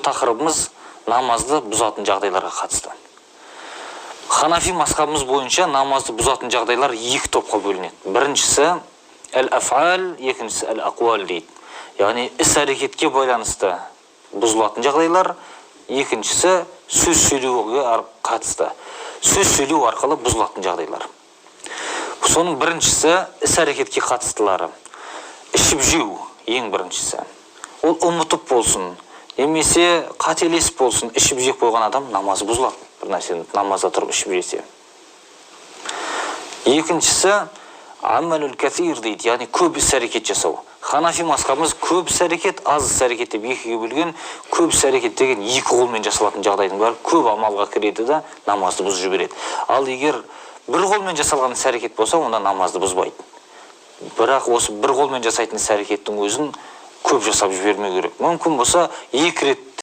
Тақырыбымыз намазды бұзатын жағдайларға қатысты. Ханафи мазхабымыз бойынша намазды бұзатын жағдайлар екі топқа бөлінеді. Біріншісі әл-афал, екіншісі әл-ақуал дейді. Яғни іс-әрекетке байланысты бұзылатын жағдайлар, екіншісі сөз сөйлеуге қатысты. Сөз сөйлеу арқылы бұзылатын жағдайлар. Соның біріншісі іс-әрекетке қатыстылары. Ішіп жеу ең біріншісі. Ол ұмытып болсын, немесе қателесіп болсын, ішіп жеп қойған адам намазы бұзылады. Бір нәрсені намазда тұрып ішіп жесе. Екіншісі амалул касир дейді, яғни көп іс-әрекет жасау. Ханафи мазхабымыз көп іс-әрекет, аз іс-әрекет деп екіге бөлген. Көп іс-әрекет деген екі қолмен жасалатын жағдайдың бәрі көп амалға кіреді де намазды бұзып жібереді. Ал егер бір қолмен жасалған іс-әрекет болса, онда намазды бұзбайды. Бірақ осы бір қолмен жасайтын іс-әрекеттің өзін көп жасап жібермеу керек. Мүмкін болса екі рет